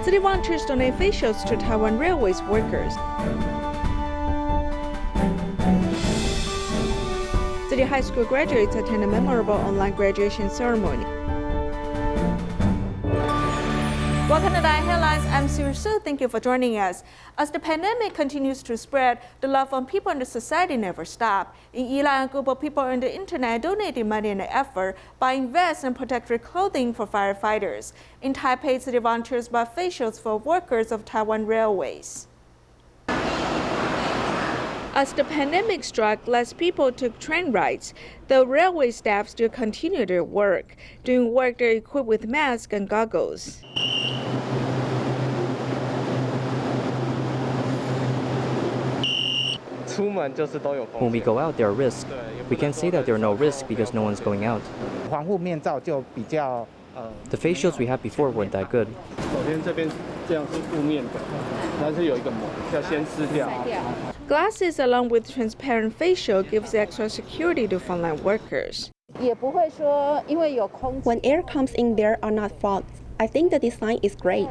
City volunteers donate facials to Taiwan Railways workers. Tzu Chi High School graduates attend a memorable online graduation ceremony. Welcome to Diet Headlines. I'm Sue. Thank you for joining us. As the pandemic continues to spread, the love from people in the society never stops. In Ilan, a group of people on the internet donated money and effort, buying vests and protective clothing for firefighters. In Taipei, city volunteers bought facials for workers of Taiwan Railways. As the pandemic struck, less people took train rides. The railway staff still continue their work. Doing work, they're equipped with masks and goggles. When we go out, there are risks. We can't say that there are no risks because no one's going out. The facials we had before weren't that good. Glasses along with transparent facial gives extra security to frontline workers. When air comes in, there are not fogs. I think the design is great.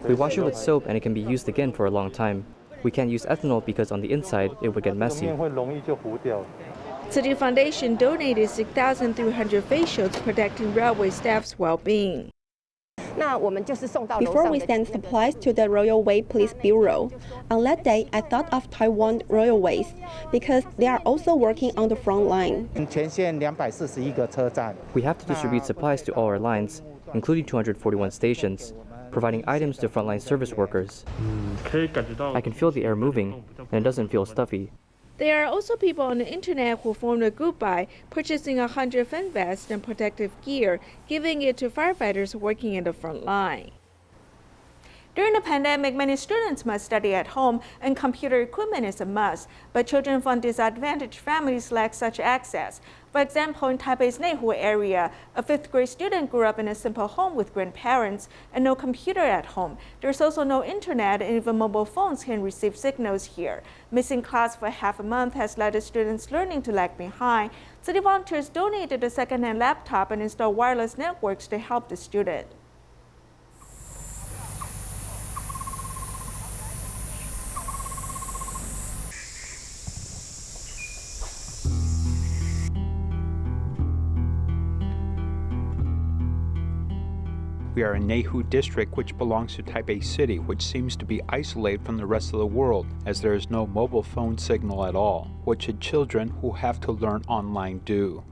We wash it with soap and it can be used again for a long time. We can't use ethanol because on the inside it would get messy. Tzu Chi Foundation donated 6,300 facials protecting railway staff's well-being. Before we send supplies to the Railway Police Bureau, on that day I thought of Taiwan Railways because they are also working on the front line. We have to distribute supplies to all our lines, including 241 stations, providing items to frontline service workers. I can feel the air moving, and it doesn't feel stuffy. There are also people on the internet who formed a group by purchasing 100 fan vests and protective gear, giving it to firefighters working in the front line. During the pandemic, many students must study at home, and computer equipment is a must, but children from disadvantaged families lack such access. For example, in Taipei's Neihu area, a 5th grade student grew up in a simple home with grandparents and no computer at home. There's also no internet, and even mobile phones can receive signals here. Missing class for half a month has led the students' learning to lag behind. City volunteers donated a second-hand laptop and installed wireless networks to help the student. We are in Neihu District, which belongs to Taipei City, which seems to be isolated from the rest of the world, as there is no mobile phone signal at all. What should children who have to learn online do?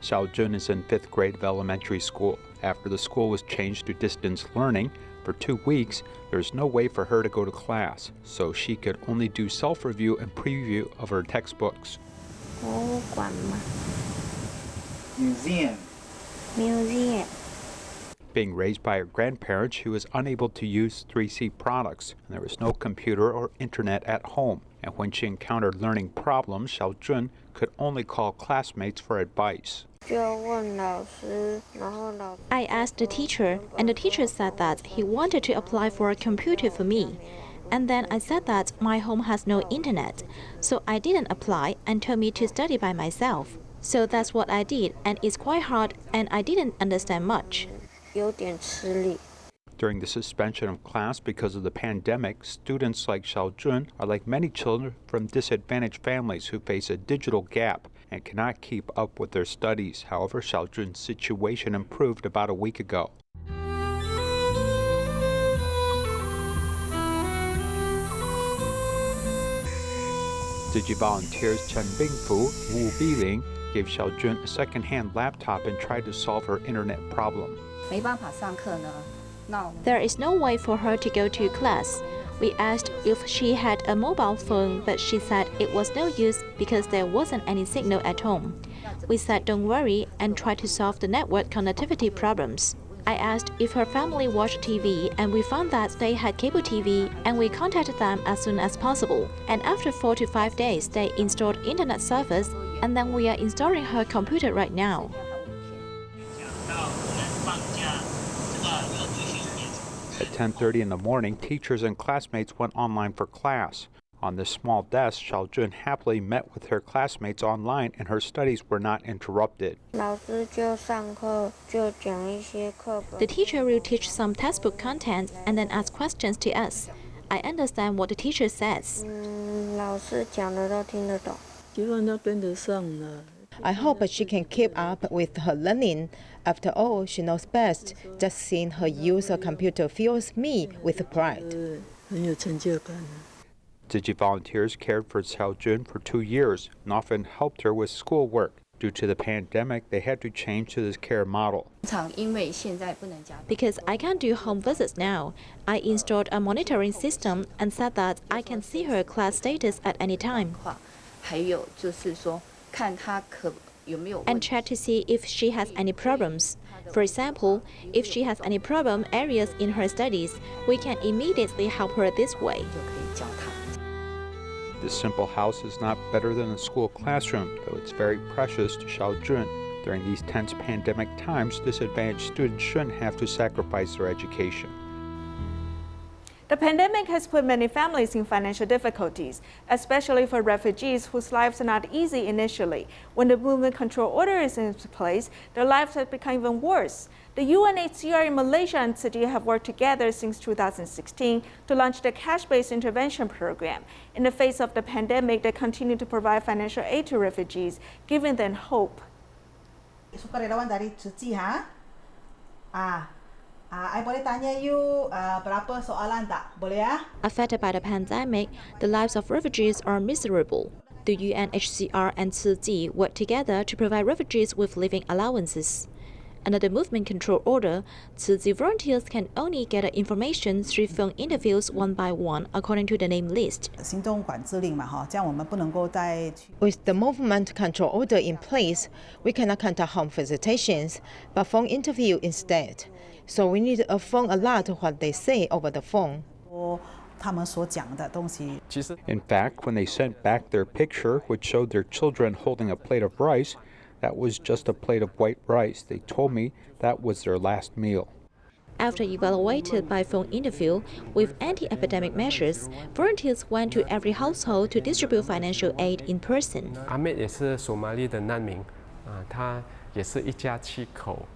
Xiao Jun is in 5th grade of elementary school. After the school was changed to distance learning, for 2 weeks, there's no way for her to go to class, so she could only do self-review and preview of her textbooks. Museum. Being raised by her grandparents, she was unable to use 3C products, and there was no computer or internet at home. And when she encountered learning problems, Xiao Jun could only call classmates for advice. I asked the teacher, and the teacher said that he wanted to apply for a computer for me. And then I said that my home has no internet, so I didn't apply and told me to study by myself. So that's what I did, and it's quite hard, and I didn't understand much. During the suspension of class because of the pandemic, students like Xiao Jun are like many children from disadvantaged families who face a digital gap and cannot keep up with their studies. However, Xiao Jun's situation improved about a week ago. Tzu Chi volunteers Chen Bingfu and Wu Biling gave Xiao Jun a second-hand laptop and tried to solve her internet problem. There is no way for her to go to class. We asked if she had a mobile phone, but she said it was no use because there wasn't any signal at home. We said don't worry and tried to solve the network connectivity problems. I asked if her family watched TV, and we found that they had cable TV, and we contacted them as soon as possible. And after 4 to 5 days, they installed internet service, and then we are installing her computer right now. At 10:30 in the morning, teachers and classmates went online for class. On the small desk, Xiaojun happily met with her classmates online and her studies were not interrupted. The teacher will teach some textbook content and then ask questions to us. I understand what the teacher says. I hope she can keep up with her learning. After all, she knows best. Just seeing her use a computer fills me with pride. Tzu Chi volunteers cared for Xiaojun for 2 years and often helped her with schoolwork. Due to the pandemic, they had to change to this care model. Because I can't do home visits now, I installed a monitoring system and said that I can see her class status at any time. And check to see if she has any problems. For example, if she has any problem areas in her studies, we can immediately help her this way. This simple house is not better than a school classroom, though it's very precious to Xiaojun. During these tense pandemic times, disadvantaged students shouldn't have to sacrifice their education. The pandemic has put many families in financial difficulties, especially for refugees whose lives are not easy initially. When the movement control order is in place, their lives have become even worse. The UNHCR in Malaysia and Tzu Chi have worked together since 2016 to launch the cash-based intervention program. In the face of the pandemic, they continue to provide financial aid to refugees, giving them hope. Sukarelawan dari Tzu Chi, I boleh tanya you berapa soalan tak? Boleh ya? Affected by the pandemic, the lives of refugees are miserable. The UNHCR and Tzu Chi work together to provide refugees with living allowances. Under the movement control order, Tzu Chi volunteers can only get information through phone interviews one by one according to the name list. With the movement control order in place, we cannot conduct home visitations, but phone interview instead. So we need a phone alert what they say over the phone. In fact, when they sent back their picture, which showed their children holding a plate of rice, that was just a plate of white rice. They told me that was their last meal. After evaluated by phone interview, with anti-epidemic measures, volunteers went to every household to distribute financial aid in person. Ahmed 也是索马利的难民，他也是一家7口。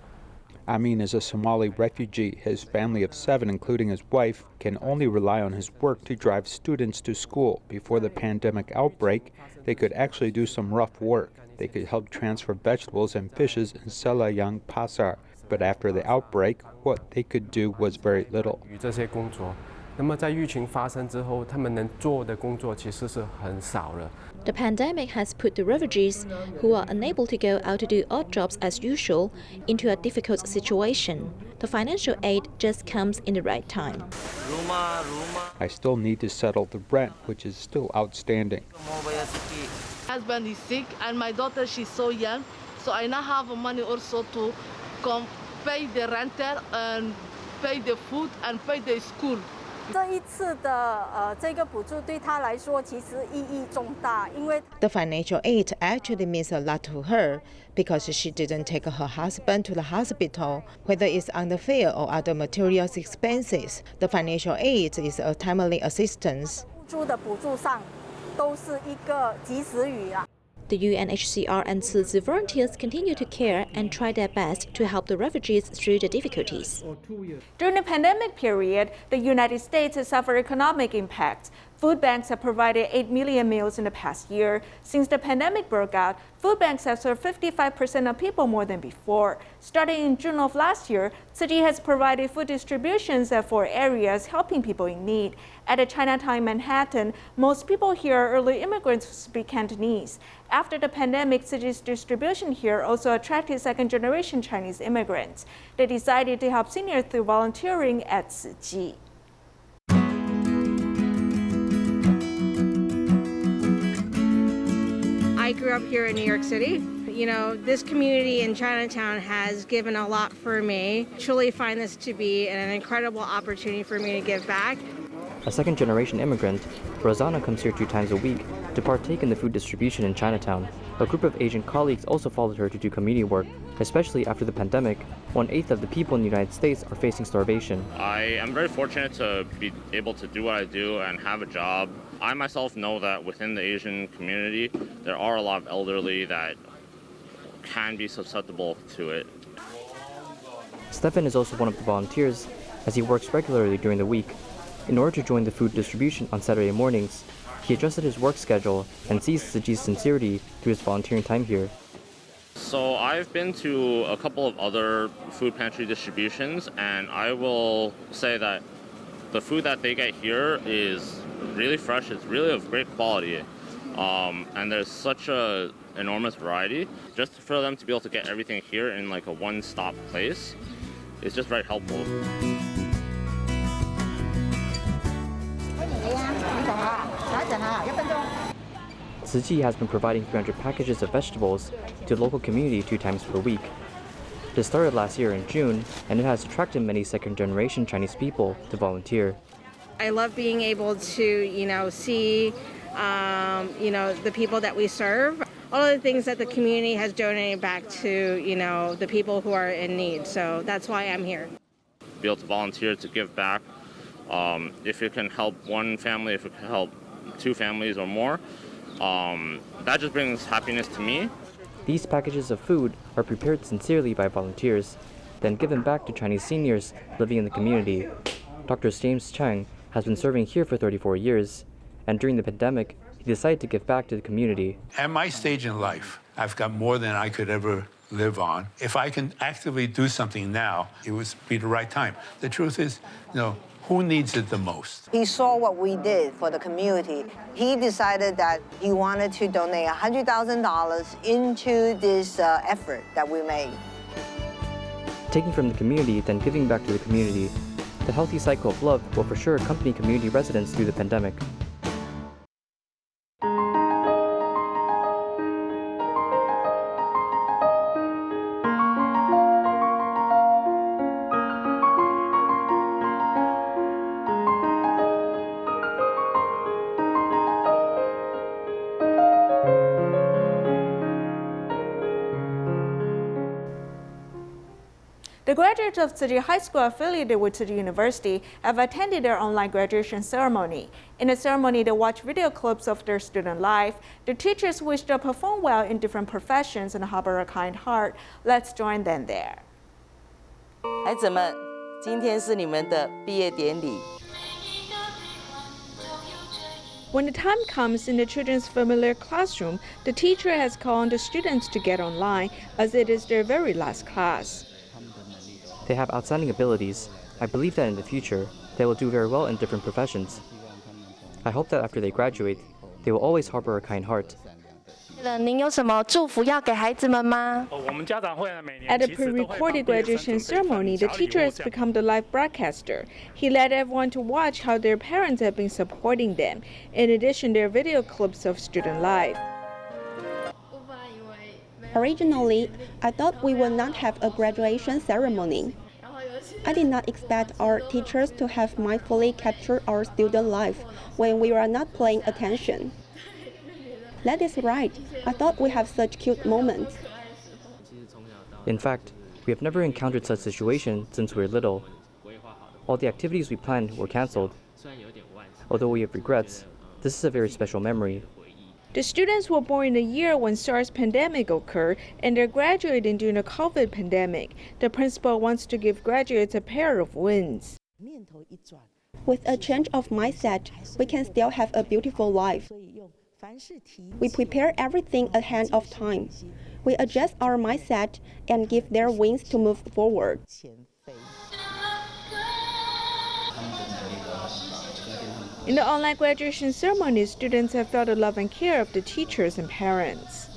Amin is a Somali refugee. His family of 7, including his wife, can only rely on his work to drive students to school. Before the pandemic outbreak, they could actually do some rough work. They could help transfer vegetables and fishes in Selayang Pasar. But after the outbreak, what they could do was very little. 这些工作，那么在疫情发生之后，他们能做的工作其实是很少了。 The pandemic has put the refugees, who are unable to go out to do odd jobs as usual, into a difficult situation. The financial aid just comes in the right time. I still need to settle the rent, which is still outstanding. Husband is sick and my daughter, she's so young, so I now have money also to pay the rental and pay the food and pay the school. 这一次的这个补助对她来说其实意义重大，因为 The financial aid actually means a lot to her because she didn't take her husband to the hospital, whether it's on the fare or other materials expenses. The financial aid is a timely assistance. 付出的补助上都是一个及时雨啊。 The UNHCR and Tzu Chi volunteers continue to care and try their best to help the refugees through the difficulties. During the pandemic period, the United States has suffered economic impacts. Food banks have provided 8 million meals in the past year. Since the pandemic broke out, food banks have served 55% of people more than before. Starting in June of last year, Tzu Chi has provided food distributions at 4 areas, helping people in need. At a Chinatown in Manhattan, most people here are early immigrants who speak Cantonese. After the pandemic, Tzu Chi's distribution here also attracted second-generation Chinese immigrants. They decided to help seniors through volunteering at Tzu Chi. I grew up here in New York City. You know, this community in Chinatown has given a lot for me. Truly find this to be an incredible opportunity for me to give back. A second-generation immigrant, Rosanna comes here 2 times a week to partake in the food distribution in Chinatown. A group of Asian colleagues also followed her to do community work, especially after the pandemic. 1/8 of the people in the United States are facing starvation. I am very fortunate to be able to do what I do and have a job I myself know that within the Asian community, there are a lot of elderly that can be susceptible to it. Stefan is also one of the volunteers, as he works regularly during the week. In order to join the food distribution on Saturday mornings, he adjusted his work schedule and sees Tzu Chi's sincerity through his volunteering time here. So I've been to a couple of other food pantry distributions, and I will say that the food that they get here is really fresh. It's really of great quality, and there's such a enormous variety. Just for them to be able to get everything here in like a one-stop place is just very helpful. Tzu Chi has been providing 300 packages of vegetables to the local community 2 times per week. This started last year in June, and it has attracted many second-generation Chinese people to volunteer. I love being able to, see, the people that we serve. All of the things that the community has donated back to, the people who are in need. So that's why I'm here. Be able to volunteer to give back. If it can help one family, if it can help 2 families or more, that just brings happiness to me. These packages of food are prepared sincerely by volunteers, then given back to Chinese seniors living in the community. Dr. James Chang has been serving here for 34 years, and during the pandemic, he decided to give back to the community. At my stage in life, I've got more than I could ever live on. If I can actively do something now, it would be the right time. The truth is, who needs it the most? He saw what we did for the community. He decided that he wanted to donate $100,000 into this effort that we made. Taking from the community, then giving back to the community, the healthy cycle of love will for sure accompany community residents through the pandemic. The graduates of Tzu Chi High School affiliated with Tzu Chi University have attended their online graduation ceremony. In the ceremony, they watched video clips of their student life. The teachers wished to perform well in different professions and harbor a kind heart. Let's join them there. 孩子们，今天是你们的毕业典礼。 When the time comes in the children's familiar classroom, the teacher has called on the students to get online as it is their very last class. They have outstanding abilities. I believe that in the future, they will do very well in different professions. I hope that after they graduate, they will always harbor a kind heart. At a pre-recorded graduation ceremony, the teacher has become the live broadcaster. He led everyone to watch how their parents have been supporting them. In addition, there are video clips of student life. Originally, I thought we would not have a graduation ceremony. I did not expect our teachers to have mindfully captured our student life when we were not paying attention. That is right. I thought we have such cute moments. In fact, we have never encountered such a situation since we were little. All the activities we planned were cancelled. Although we have regrets, this is a very special memory. The students were born in the year when SARS pandemic occurred, and they're graduating during the COVID pandemic. The principal wants to give graduates a pair of wings. With a change of mindset, we can still have a beautiful life. We prepare everything ahead of time. We adjust our mindset and give their wings to move forward. In the online graduation ceremony, students have felt the love and care of the teachers and parents.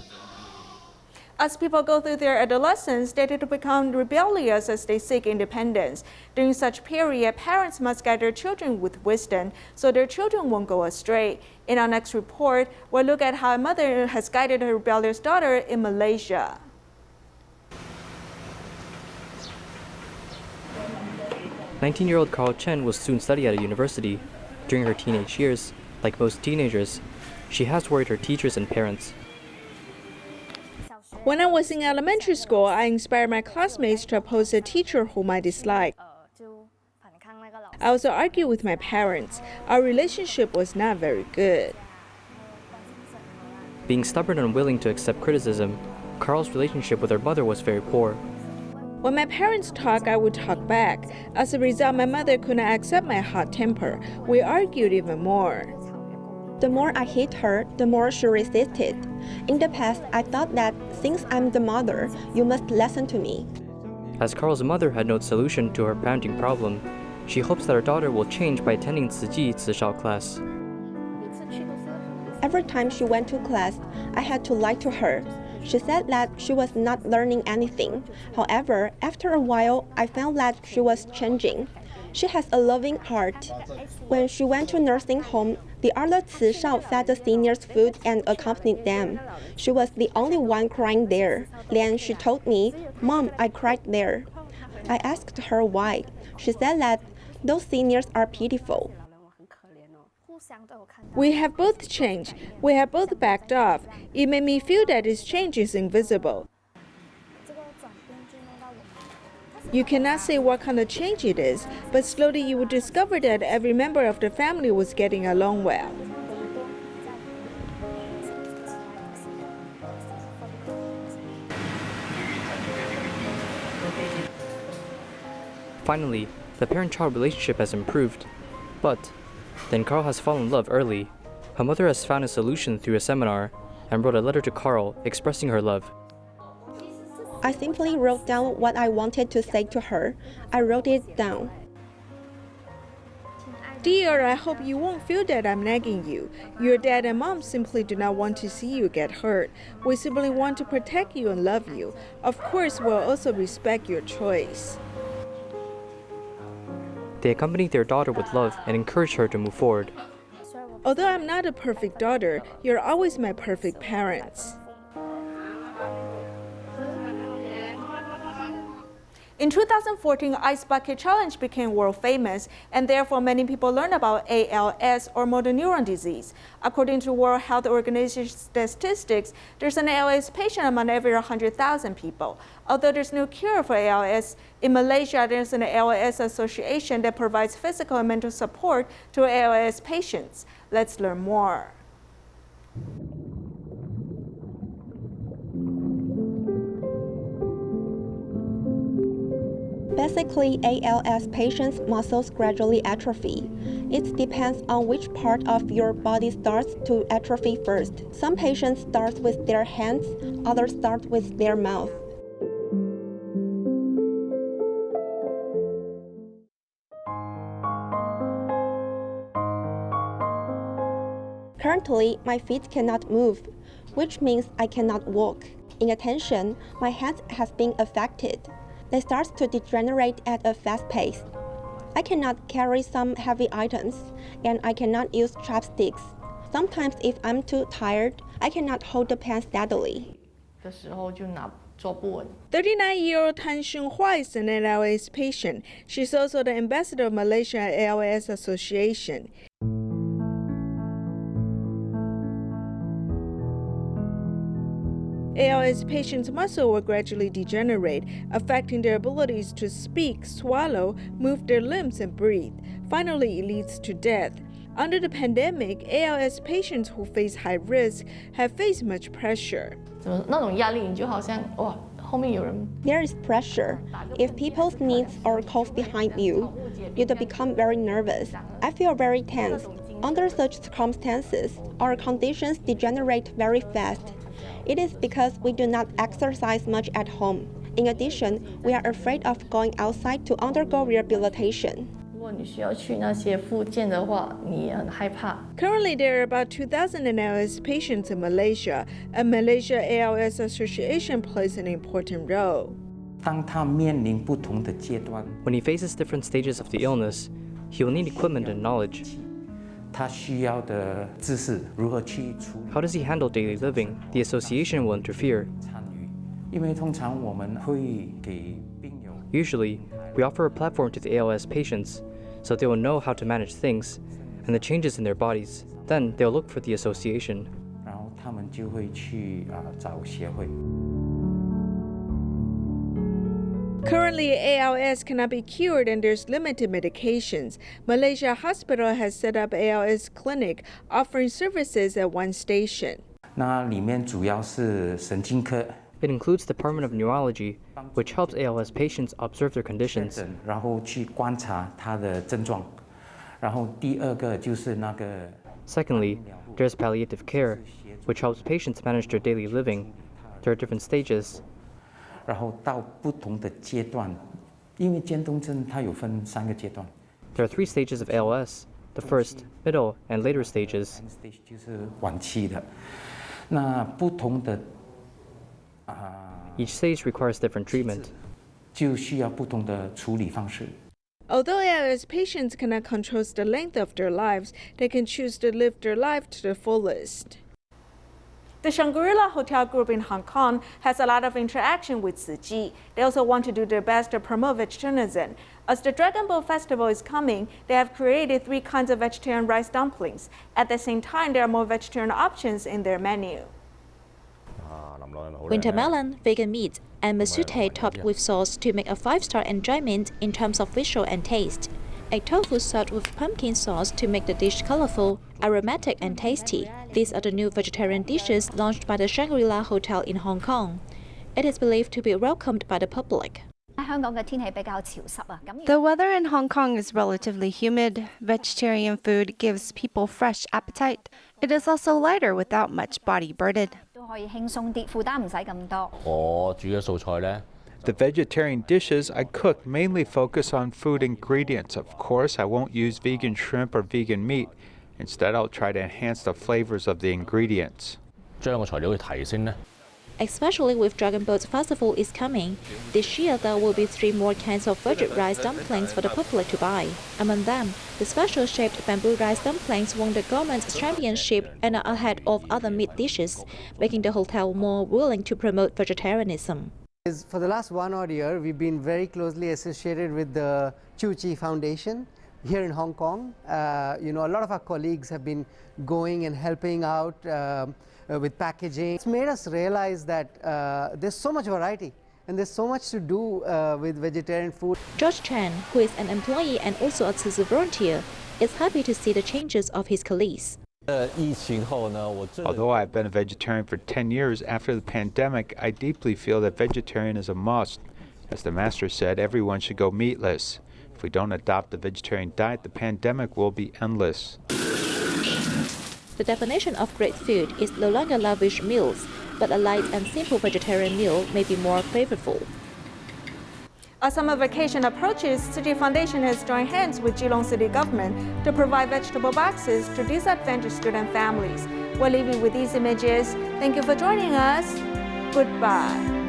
As people go through their adolescence, they tend to become rebellious as they seek independence. During such period, parents must guide their children with wisdom so their children won't go astray. In our next report, we'll look at how a mother has guided her rebellious daughter in Malaysia. "19-year-old Carl Chen will soon study at a university. During her teenage years, like most teenagers, she has worried her teachers and parents. When I was in elementary school, I inspired my classmates to oppose a teacher whom I disliked. I also argued with my parents. Our relationship was not very good. Being stubborn and unwilling to accept criticism, Carl's relationship with her mother was very poor. When my parents talk, I would talk back. As a result, my mother could not accept my hot temper. We argued even more. The more I hit her, the more she resisted. In the past, I thought that since I'm the mother, you must listen to me. As Carl's mother had no solution to her parenting problem, she hopes that her daughter will change by attending Tzu Chi class. Every time she went to class, I had to lie to her. She said that she was not learning anything. However, after a while, I found that she was changing. She has a loving heart. When she went to nursing home, the other Tzu Shao fed the seniors food and accompanied them. She was the only one crying there. Then she told me, "Mom, I cried there." I asked her why. She said that those seniors are pitiful. We have both changed. We have both backed off. It made me feel that this change is invisible. You cannot say what kind of change it is, but slowly you will discover that every member of the family was getting along well. Finally, the parent-child relationship has improved. But then Carl has fallen in love early. Her mother has found a solution through a seminar and wrote a letter to Carl expressing her love. I simply wrote down what I wanted to say to her. I wrote it down. Dear, I hope you won't feel that I'm nagging you. Your dad and mom simply do not want to see you get hurt. We simply want to protect you and love you. Of course, we'll also respect your choice. They accompanied their daughter with love and encouraged her to move forward. Although I'm not a perfect daughter, you're always my perfect parents. In 2014, Ice Bucket Challenge became world famous, and therefore many people learned about ALS or motor neuron disease. According to World Health Organization statistics, there's an ALS patient among every 100,000 people. Although there's no cure for ALS, in Malaysia there's an ALS association that provides physical and mental support to ALS patients. Let's learn more. Basically, ALS patients' muscles gradually atrophy. It depends on which part of your body starts to atrophy first. Some patients start with their hands, others start with their mouth. Currently, my feet cannot move, which means I cannot walk. In addition, my hands have been affected. They start to degenerate at a fast pace. I cannot carry some heavy items, and I cannot use chopsticks. Sometimes if I'm too tired, I cannot hold the pen steadily. 39-year-old Tan Shunhua is an ALS patient. She's also the ambassador of Malaysia ALS Association. ALS patients' muscles will gradually degenerate, affecting their abilities to speak, swallow, move their limbs, and breathe. Finally, it leads to death. Under the pandemic, ALS patients who face high risk have faced much pressure. There is pressure. If people's needs are close behind you, you'd become very nervous. I feel very tense. Under such circumstances, our conditions degenerate very fast. It is because we do not exercise much at home. In addition, we are afraid of going outside to undergo rehabilitation. Currently, there are about 2,000 ALS patients in Malaysia, and Malaysia ALS Association plays an important role. When he faces different stages of the illness, he will need equipment and knowledge. How does he handle daily living? The association will interfere. Usually, we offer a platform to the ALS patients so they will know how to manage things and the changes in their bodies. Then they'll look for the association. Currently, ALS cannot be cured and there's limited medications. Malaysia Hospital has set up ALS clinic, offering services at one station. 那里面主要是神经科。 It includes the Department of Neurology, which helps ALS patients observe their conditions. 然后去观察他的症状。然后第二个就是那个。 Secondly, there's palliative care, which helps patients manage their daily living. There are different stages. 然后到不同的阶段，因为渐冻症它有分3个阶段。 There are 3 stages of ALS: the first, middle, and later stages. 就是晚期的。那不同的。 Each stage requires different treatment. 就需要不同的处理方式。 Although ALS patients cannot control the length of their lives, they can choose to live their life to the fullest. The Shangri-La Hotel Group in Hong Kong has a lot of interaction with Tzu Chi. They also want to do their best to promote vegetarianism. As the Dragon Boat Festival is coming, they have created 3 kinds of vegetarian rice dumplings. At the same time, there are more vegetarian options in their menu. Winter melon, vegan meat, and masute topped with sauce to make a 5-star enjoyment in terms of visual and taste. Egg tofu served with pumpkin sauce to make the dish colorful, aromatic, and tasty. These are the new vegetarian dishes launched by the Shangri-La Hotel in Hong Kong. It is believed to be welcomed by the public. The weather in Hong Kong is relatively humid. Vegetarian food gives people fresh appetite. It is also lighter without much body burden. The vegetarian dishes I cook mainly focus on food ingredients. Of course, I won't use vegan shrimp or vegan meat. Instead, I'll try to enhance the flavors of the ingredients. Especially with Dragon Boat Festival is coming, this year there will be 3 more kinds of veggie rice dumplings for the public to buy. Among them, the special-shaped bamboo rice dumplings won the government's championship and are ahead of other meat dishes, making the hotel more willing to promote vegetarianism. For the last 1 odd year, we've been very closely associated with the Tzu Chi Foundation here in Hong Kong. A lot of our colleagues have been going and helping out with packaging. It's made us realize that there's so much variety and there's so much to do with vegetarian food. George Chan, who is an employee and also a Tzu Chi volunteer, is happy to see the changes of his colleagues. Although I've been a vegetarian for 10 years, after the pandemic, I deeply feel that vegetarian is a must. As the master said, everyone should go meatless. If we don't adopt the vegetarian diet, the pandemic will be endless. The definition of great food is no longer lavish meals, but a light and simple vegetarian meal may be more flavorful. As summer vacation approaches, Tzu Chi Foundation has joined hands with Geelong City Government to provide vegetable boxes to disadvantaged student families. We'll leave you with these images. Thank you for joining us. Goodbye.